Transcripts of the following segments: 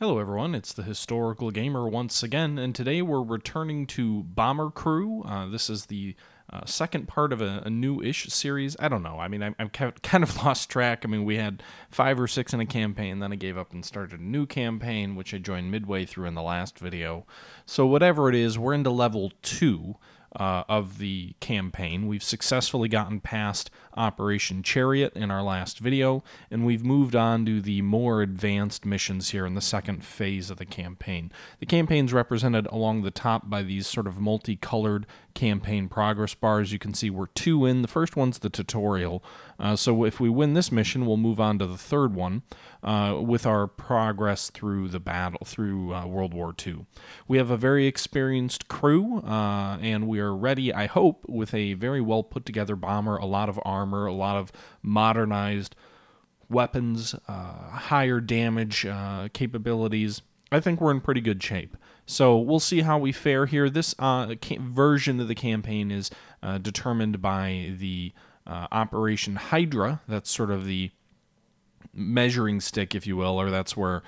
Hello everyone, it's the Historical Gamer once again, and today we're returning to Bomber Crew. This is the second part of a new-ish series. I don't know, I'm kind of lost track. We had 5 or 6 in a campaign, then I gave up and started a new campaign, which I joined midway through in the last video. So whatever it is, we're into level 2. Of the campaign. We've successfully gotten past Operation Chariot in our last video, and we've moved on to the more advanced missions here in the second phase of the campaign. The campaign's represented along the top by these sort of multicolored campaign progress bars. You can see we're 2 in. The first one's the tutorial. So if we win this mission, we'll move on to the third one with our progress through the battle, through World War II. We have a very experienced crew, and we are ready, I hope, with a very well put together bomber, a lot of armor, a lot of modernized weapons, higher damage capabilities. I think we're in pretty good shape. So we'll see how we fare here. This version of the campaign is determined by the Operation Hydra. That's sort of the measuring stick, if you will, or that's where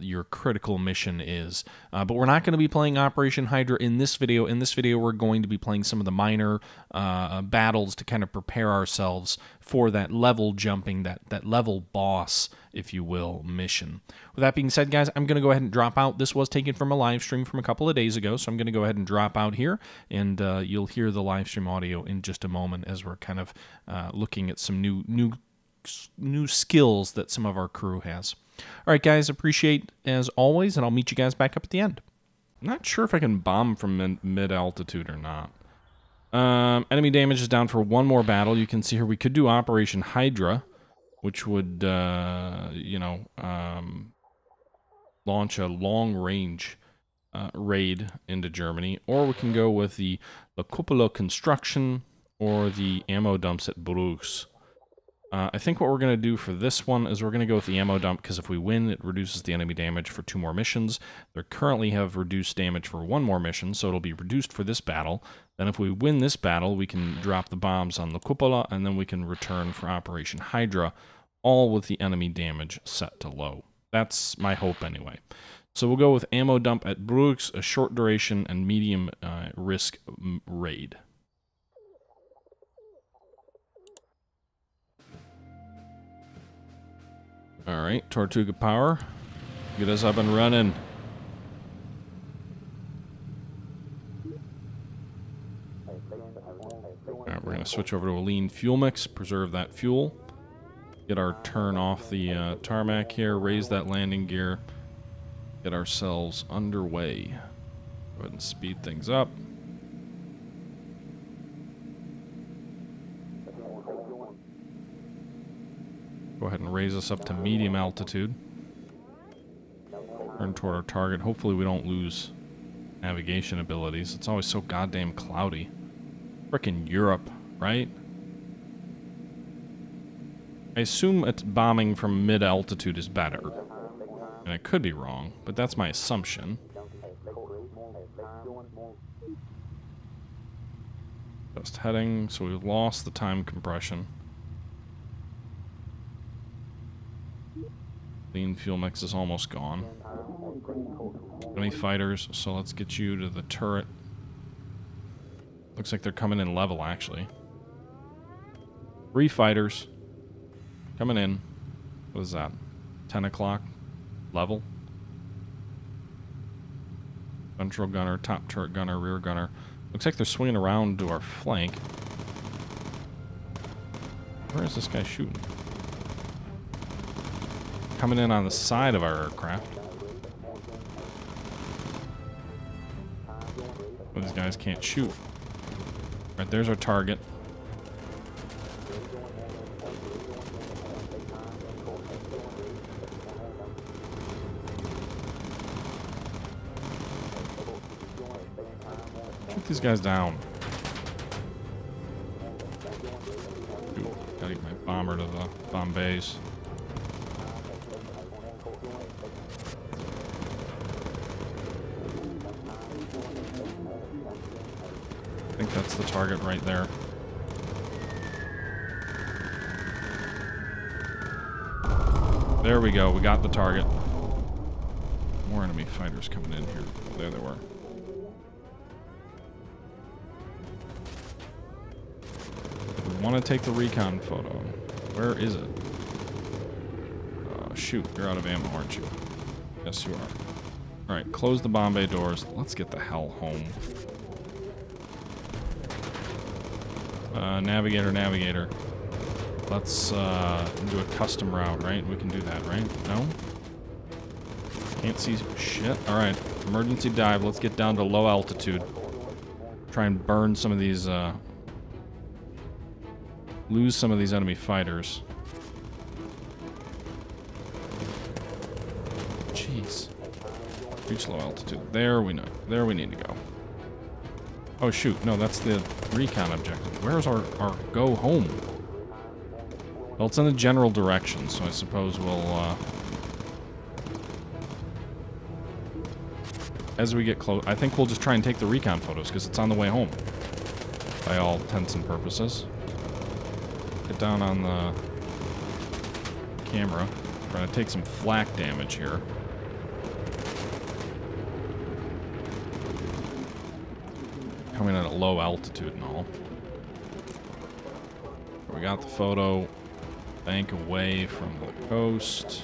your critical mission is. But we're not going to be playing Operation Hydra in this video. In this video, we're going to be playing some of the minor battles to kind of prepare ourselves for that level jumping, that level boss, if you will, mission. With that being said, guys, I'm going to go ahead and drop out. This was taken from a live stream from a couple of days ago, so I'm going to go ahead and drop out here, and you'll hear the live stream audio in just a moment as we're kind of looking at some new skills that some of our crew has. All right, guys, appreciate as always, and I'll meet you guys back up at the end. I'm not sure if I can bomb from mid-altitude or not. Enemy damage is down for one more battle. You can see here we could do Operation Hydra, which would, launch a long-range raid into Germany, or we can go with the Cupola construction or the ammo dumps at Bruges. I think what we're going to do for this one is we're going to go with the ammo dump, because if we win, it reduces the enemy damage for 2 more missions. They currently have reduced damage for 1 more mission, so it'll be reduced for this battle. Then if we win this battle, we can drop the bombs on the Cupola, and then we can return for Operation Hydra, all with the enemy damage set to low. That's my hope anyway. So we'll go with ammo dump at Bruges, a short duration and medium risk raid. Alright, Tortuga power. Get us up and running. Alright, we're going to switch over to a lean fuel mix, preserve that fuel. Get our turn off the tarmac here, raise that landing gear. Get ourselves underway. Go ahead and speed things up. Go ahead and raise us up to medium altitude. Turn toward our target. Hopefully we don't lose navigation abilities. It's always so goddamn cloudy. Frickin' Europe, right? I assume bombing from mid-altitude is better. And I could be wrong, but that's my assumption. Just heading, so we've lost the time compression. Lean fuel mix is almost gone. Enemy fighters, so let's get you to the turret. Looks like they're coming in level, actually. 3 fighters. Coming in. What is that? 10 o'clock? Level? Central gunner, top turret gunner, rear gunner. Looks like they're swinging around to our flank. Where is this guy shooting? Coming in on the side of our aircraft. But these guys can't shoot. Right, there's our target. Shoot these guys down. Ooh, gotta get my bomber to the bomb base. I think that's the target right there. There we go. We got the target. enemy fighters coming in here. Oh, there they were. We want to take the recon photo. Where is it? Shoot, you're out of ammo, aren't you? Yes, you are. Alright, close the bomb bay doors. Let's get the hell home. Navigator. Let's do a custom route, right? We can do that, right? No? Can't see shit. Alright, emergency dive. Let's get down to low altitude. Try and burn some of these, lose some of these enemy fighters. Jeez. Reach low altitude. There we know. There we need to go. Oh shoot, no, that's the recon objective. Where's our go home? Well, it's in the general direction, so I suppose we'll, as we get close, I think we'll just try and take the recon photos, because it's on the way home. By all intents and purposes. Get down on the camera. We're gonna take some flak damage here. Coming in at low altitude and all. We got the photo. Bank away from the coast.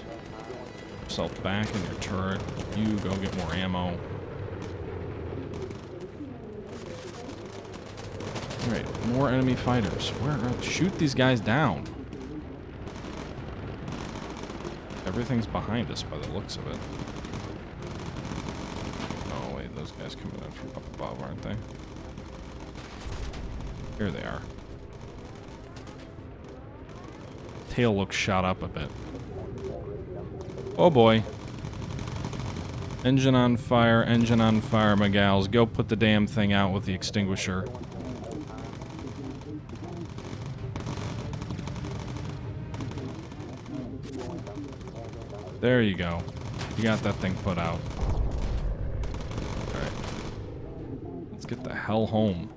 Yourself back in your turret. You go get more ammo. Alright, more enemy fighters. Shoot these guys down. Everything's behind us by the looks of it. Oh wait, those guys coming in from up above, aren't they? Here they are. Tail looks shot up a bit. Oh boy. Engine on fire, my gals. Go put the damn thing out with the extinguisher. There you go. You got that thing put out. Alright. Let's get the hell home.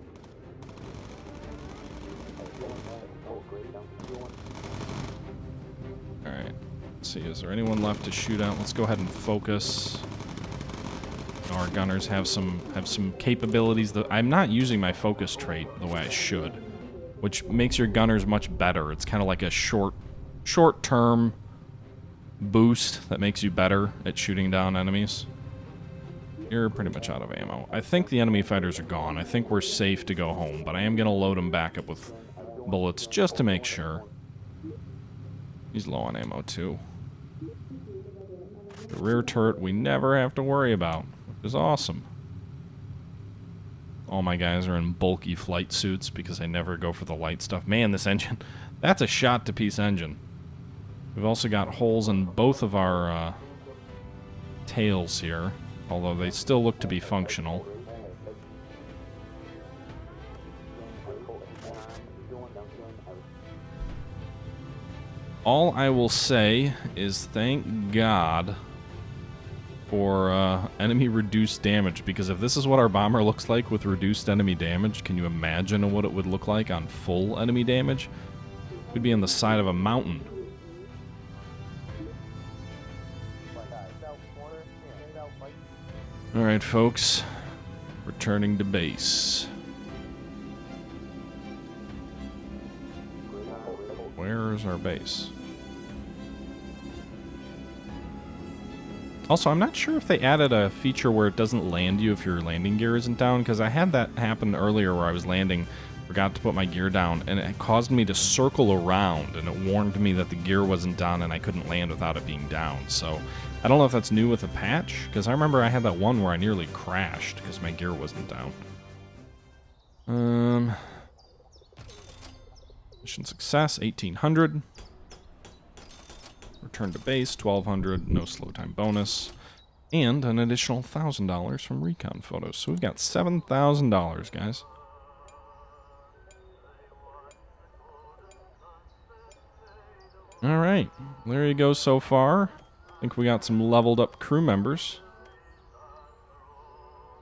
Alright. Let's see, is there anyone left to shoot out? Let's go ahead and focus. Our gunners have some capabilities that I'm not using my focus trait the way I should, which makes your gunners much better. It's kind of like a short-term boost that makes you better at shooting down enemies. You're pretty much out of ammo. I think the enemy fighters are gone. I think we're safe to go home, but I am going to load them back up with bullets just to make sure. He's low on ammo too. The rear turret we never have to worry about, which is awesome. All my guys are in bulky flight suits because I never go for the light stuff. Man, this engine, that's a shot-to-piece engine. We've also got holes in both of our tails here, although they still look to be functional. All I will say is thank God for enemy reduced damage, because if this is what our bomber looks like with reduced enemy damage, can you imagine what it would look like on full enemy damage? We'd be on the side of a mountain. Alright, folks. Returning to base. Where's our base? Also, I'm not sure if they added a feature where it doesn't land you if your landing gear isn't down, because I had that happen earlier where I was landing, forgot to put my gear down, and it caused me to circle around, and it warned me that the gear wasn't down and I couldn't land without it being down. So I don't know if that's new with the patch, because I remember I had that one where I nearly crashed because my gear wasn't down. Mission success, 1,800. Return to base, 1,200. No slow time bonus. And an additional $1,000 from recon photos. So we've got $7,000, guys. Alright, there you go so far. I think we got some leveled up crew members.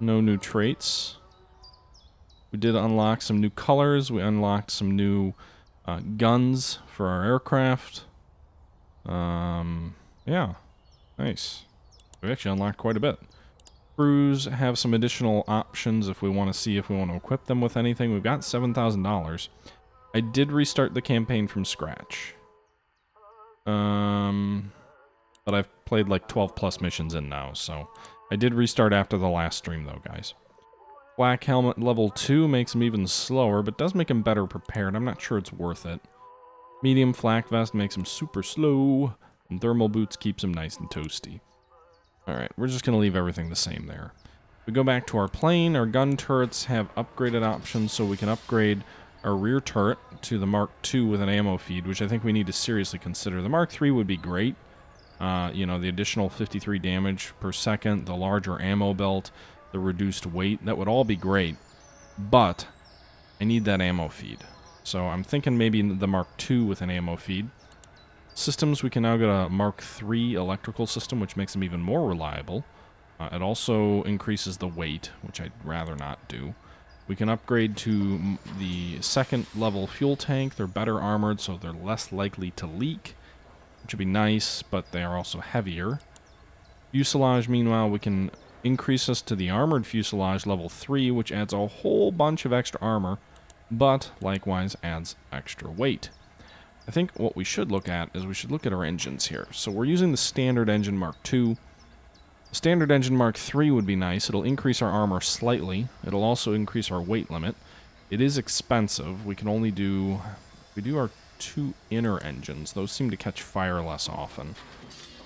No new traits. We did unlock some new colors. We unlocked some new guns for our aircraft. Yeah, nice. We've actually unlocked quite a bit. Crews have some additional options if we want to see if we want to equip them with anything. We've got $7,000. I did restart the campaign from scratch. But I've played like 12 plus missions in now, so I did restart after the last stream though, guys. Black Helmet level 2 makes him even slower, but does make him better prepared. I'm not sure it's worth it. Medium Flak Vest makes him super slow, and Thermal Boots keeps him nice and toasty. Alright, we're just going to leave everything the same there. We go back to our plane. Our gun turrets have upgraded options, so we can upgrade our rear turret to the Mark II with an ammo feed, which I think we need to seriously consider. The Mark III would be great. You know, the additional 53 damage per second, the larger ammo belt, the reduced weight, that would all be great. But I need that ammo feed. So I'm thinking maybe the Mark II with an ammo feed. Systems, we can now get a Mark III electrical system, which makes them even more reliable. It also increases the weight, which I'd rather not do. We can upgrade to the second level fuel tank. They're better armored, so they're less likely to leak, which would be nice, but they are also heavier. Fuselage, meanwhile, we can increase us to the armored fuselage level 3, which adds a whole bunch of extra armor, but likewise adds extra weight. I think what we should look at is we should look at our engines here. So we're using the standard engine Mark II. Standard engine Mark III would be nice. It'll increase our armor slightly. It'll also increase our weight limit. It is expensive. We can only do... we do our 2 inner engines. Those seem to catch fire less often.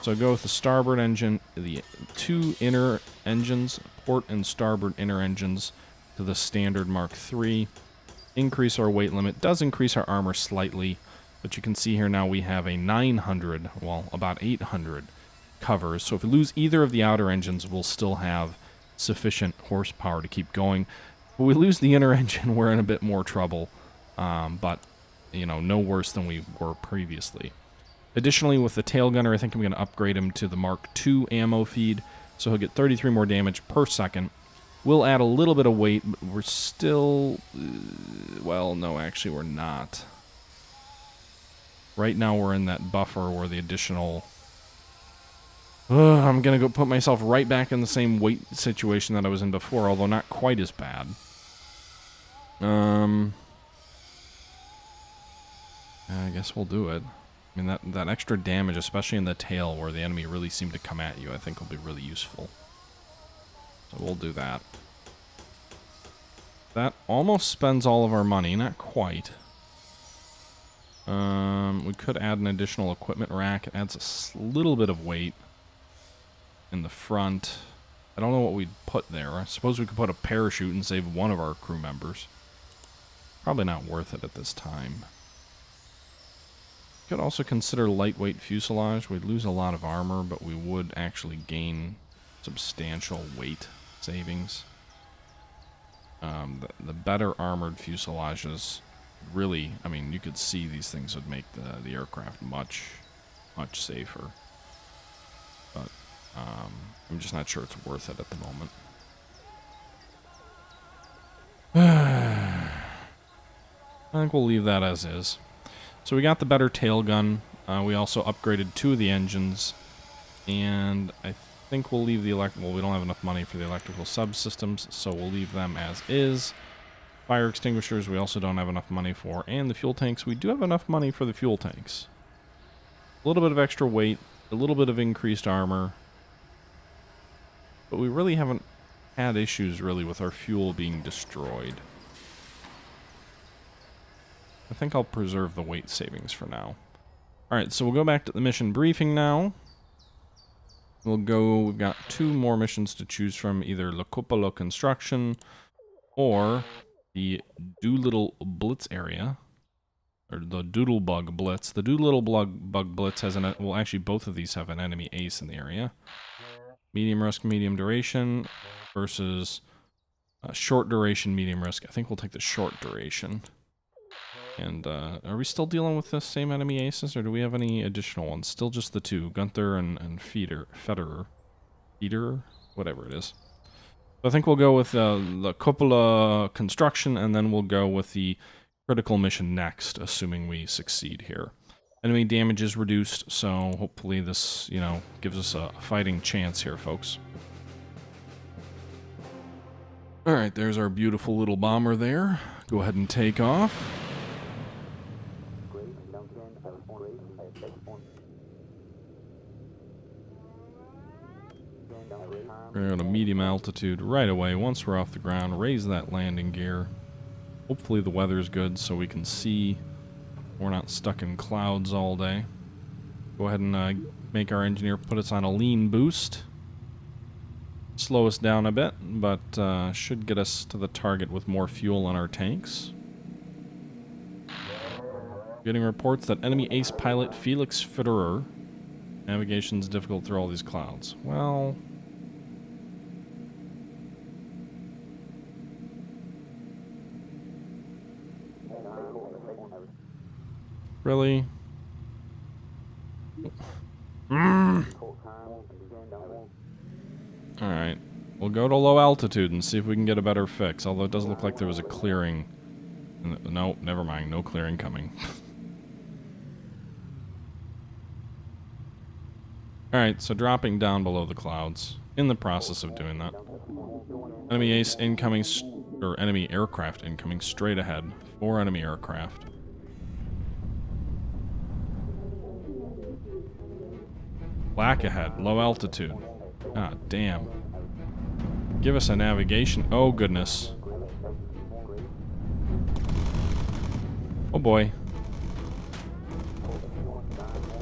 So I go with the starboard engine, the 2 inner engines, port and starboard inner engines, to the standard Mark III. Increase our weight limit. Does increase our armor slightly. But you can see here now we have a 900, well, about 800 covers. So if we lose either of the outer engines, we'll still have sufficient horsepower to keep going. If we lose the inner engine, we're in a bit more trouble. But, you know, no worse than we were previously. Additionally, with the tail gunner, I think I'm going to upgrade him to the Mark II ammo feed. So he'll get 33 more damage per second. We'll add a little bit of weight, but we're still... well, no, actually we're not. Right now we're in that buffer where the additional... I'm going to go put myself right back in the same weight situation that I was in before, although not quite as bad. I guess we'll do it. I mean, that extra damage, especially in the tail where the enemy really seemed to come at you, I think will be really useful. So we'll do that. That almost spends all of our money, not quite. We could add an additional equipment rack. It adds a little bit of weight in the front. I don't know what we'd put there. I suppose we could put a parachute and save one of our crew members. Probably not worth it at this time. Could also consider lightweight fuselage. We'd lose a lot of armor, but we would actually gain substantial weight savings. The better armored fuselages really, I mean, you could see these things would make the aircraft much safer. But I'm just not sure it's worth it at the moment. I think we'll leave that as is. So we got the better tail gun. We also upgraded 2 of the engines. And I think we'll leave the well, we don't have enough money for the electrical subsystems, so we'll leave them as is. Fire extinguishers we also don't have enough money for. And the fuel tanks, we do have enough money for the fuel tanks. A little bit of extra weight, a little bit of increased armor. But we really haven't had issues really with our fuel being destroyed. I think I'll preserve the weight savings for now. Alright, so we'll go back to the mission briefing now. We've got 2 more missions to choose from, either La Cupola Construction or the Doolittle Blitz area. Or the Doodlebug Blitz. The Doodlebug Blitz has well, actually both of these have an enemy ace in the area. Medium risk, medium duration versus short duration, medium risk. I think we'll take the short duration. And are we still dealing with the same enemy aces, or do we have any additional ones? Still just the 2, Gunther and Federer, whatever it is. So I think we'll go with the Cupola Construction, and then we'll go with the critical mission next, assuming we succeed here. Enemy damage is reduced, so hopefully this, you know, gives us a fighting chance here, folks. Alright, there's our beautiful little bomber there. Go ahead and take off. We're at a medium altitude right away. Once we're off the ground, raise that landing gear. Hopefully the weather's good so we can see. We're not stuck in clouds all day. Go ahead and make our engineer put us on a lean boost. Slow us down a bit, but should get us to the target with more fuel on our tanks. Getting reports that enemy ace pilot Felix Federer. Navigation's difficult through all these clouds. Well... Really? Alright. We'll go to low altitude and see if we can get a better fix. Although it does look like there was a clearing. No, never mind. No clearing coming. Alright, so dropping down below the clouds. In the process of doing that. Enemy ace incoming, or enemy aircraft incoming straight ahead. 4 enemy aircraft. Black ahead, low altitude. Ah, damn. Give us a navigation. Oh, goodness. Oh, boy.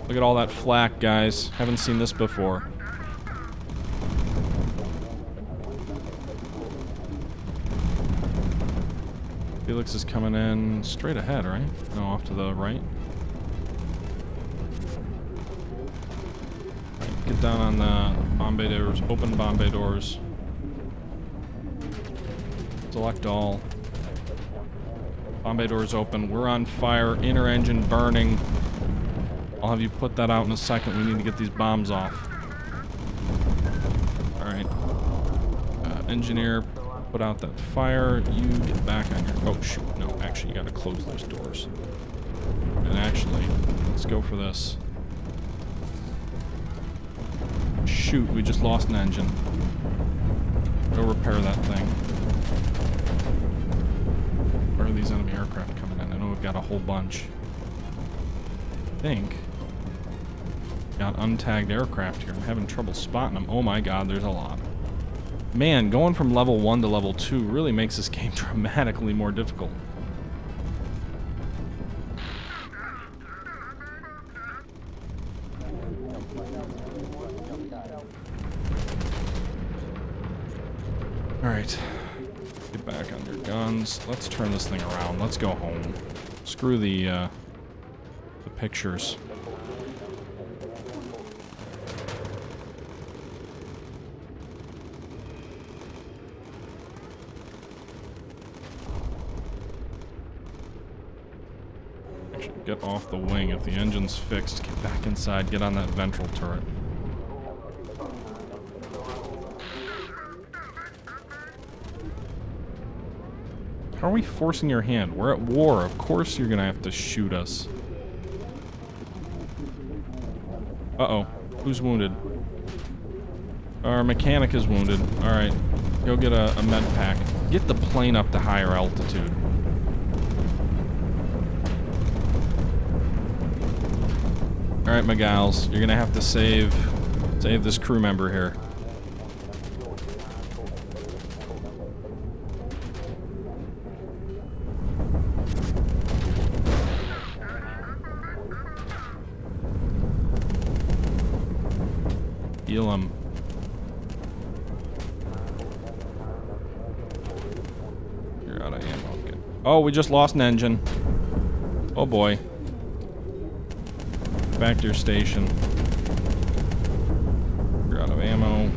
Look at all that flak, guys. Haven't seen this before. Felix is coming in straight ahead, right? No, off to the right. Get down on the Bombay doors. Open Bombay doors. Select all. Bombay doors open. We're on fire. Inner engine burning. I'll have you put that out in a second. We need to get these bombs off. Alright. Engineer, put out that fire. You get back on your... Oh, shoot. No, actually, you gotta close those doors. And actually, let's go for this. Shoot, we just lost an engine. Go repair that thing. Where are these enemy aircraft coming in? I know we've got a whole bunch. I think. Got untagged aircraft here. I'm having trouble spotting them. Oh my god, there's a lot. Man, going from level 1 to level 2 really makes this game dramatically more difficult. Alright. Get back on your guns. Let's turn this thing around. Let's go home. Screw the pictures. Actually, get off the wing. If the engine's fixed, get back inside. Get on that ventral turret. How are we forcing your hand? We're at war. Of course you're gonna have to shoot us. Uh-oh. Who's wounded? Our mechanic is wounded. Alright. Go get a med pack. Get the plane up to higher altitude. Alright, my gals. You're gonna have to save this crew member here. Heal him. You're out of ammo. Good. Oh, we just lost an engine. Oh boy. Back to your station. You're out of ammo.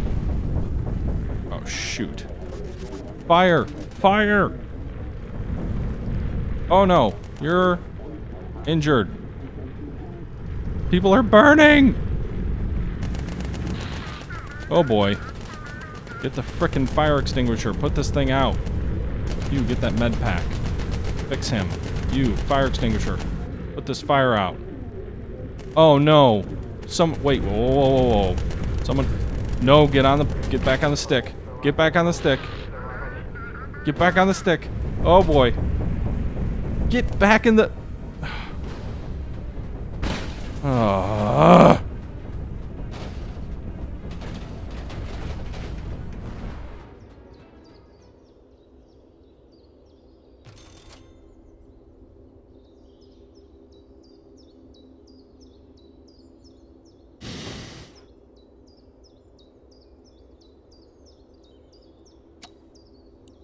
Oh shoot. Fire! Fire! Oh no. You're injured. People are burning! Oh boy. Get the frickin' fire extinguisher. Put this thing out. You, get that med pack. Fix him. You, fire extinguisher. Put this fire out. Oh no. Wait, whoa. Someone, no, get back on the stick. Get back on the stick. Get back on the stick. Oh boy. Get back in the...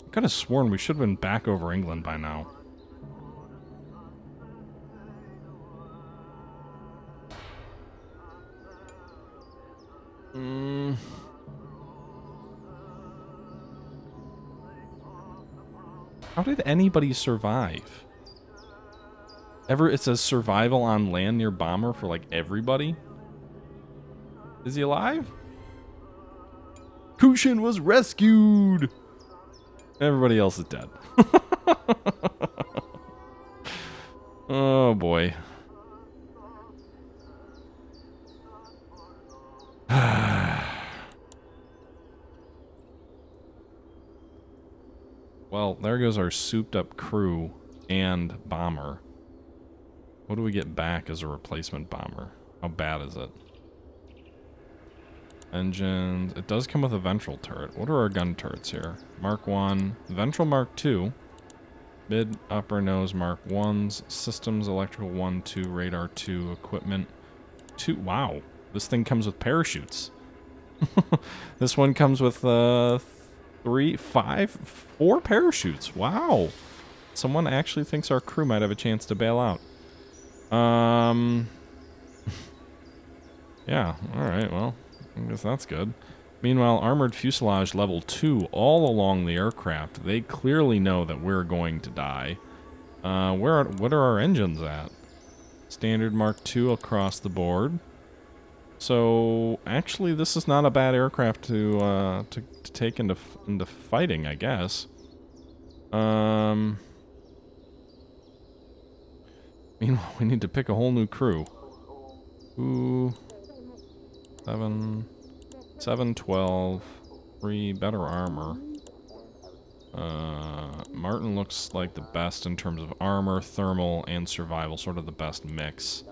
I could have sworn we should have been back over England by now. How did anybody survive? It says survival on land near bomber for like everybody? Is he alive? Kushin was rescued! Everybody else is dead. Oh boy. Well, there goes our souped up crew and bomber. What do we get back as a replacement bomber? How bad is it? Engines. It does come with a ventral turret. What are our gun turrets here? Mark 1, ventral Mark 2, mid, upper nose Mark 1s, systems, electrical 1, 2, radar 2, equipment 2. Wow, this thing comes with parachutes. This one comes with 4 parachutes. Wow. Someone actually thinks our crew might have a chance to bail out. Yeah, alright, well, I guess that's good. Meanwhile, armored fuselage level 2 all along the aircraft. They clearly know that we're going to die. What are our engines at? Standard Mark II across the board. So, actually, this is not a bad aircraft to take into fighting, I guess. Meanwhile, we need to pick a whole new crew. Ooh. 7, 12, 3, better armor. Martin looks like the best in terms of armor, thermal, and survival. Sort of the best mix.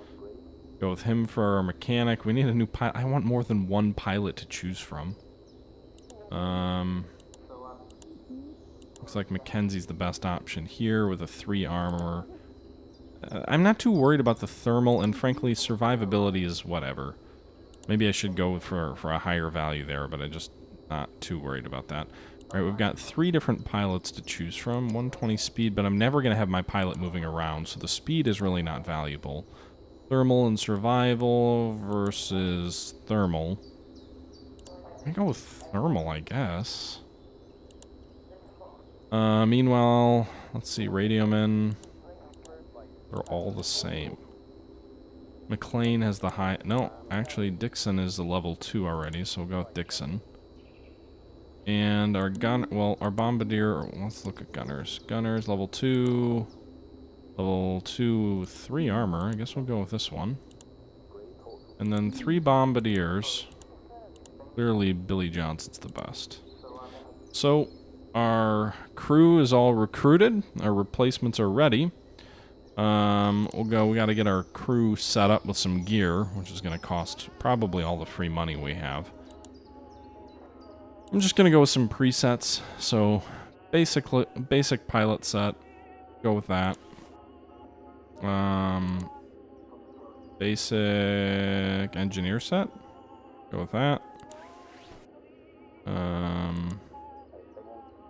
Go with him for our mechanic. We need a new pilot. I want more than one pilot to choose from. Looks like Mackenzie's the best option here with a 3 armor. I'm not too worried about the thermal, and frankly, survivability is whatever. Maybe I should go for a higher value there, but I'm just not too worried about that. Alright, we've got 3 different pilots to choose from. 120 speed, but I'm never going to have my pilot moving around, so the speed is really not valuable. Thermal and survival versus thermal. I go with thermal, I guess. Meanwhile, let's see, radiomen. They're all the same. McLean has the high... No, actually, Dixon is the level 2 already, so we'll go with Dixon. And our our bombardier... Let's look at gunners. Gunners, level 2... Level 2, 3 armor. I guess we'll go with this one. And then 3 bombardiers. Clearly, Billy Johnson's the best. So, our crew is all recruited. Our replacements are ready. We gotta get our crew set up with some gear, which is gonna cost probably all the free money we have. I'm just gonna go with some presets. So, basic pilot set. Go with that. Basic engineer set. Go with that.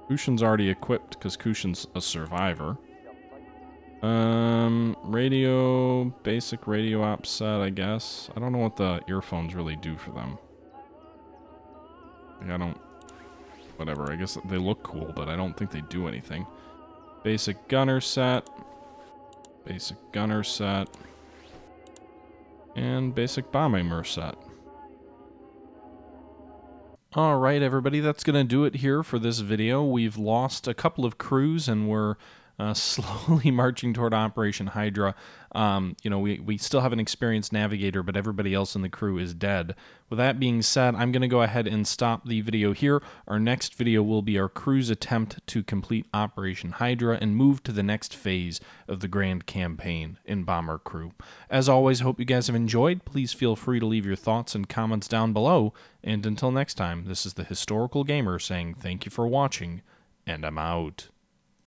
Kushin's already equipped because Kushin's a survivor. Basic radio op set, I guess. I don't know what the earphones really do for them. Like, whatever, I guess they look cool, but I don't think they do anything. Basic gunner set. Basic gunner set. And basic bomber set. Alright everybody, that's going to do it here for this video. We've lost a couple of crews and we're slowly marching toward Operation Hydra. We still have an experienced navigator, but everybody else in the crew is dead. With that being said, I'm going to go ahead and stop the video here. Our next video will be our crew's attempt to complete Operation Hydra and move to the next phase of the grand campaign in Bomber Crew. As always, hope you guys have enjoyed. Please feel free to leave your thoughts and comments down below. And until next time, this is the Historical Gamer saying thank you for watching, and I'm out.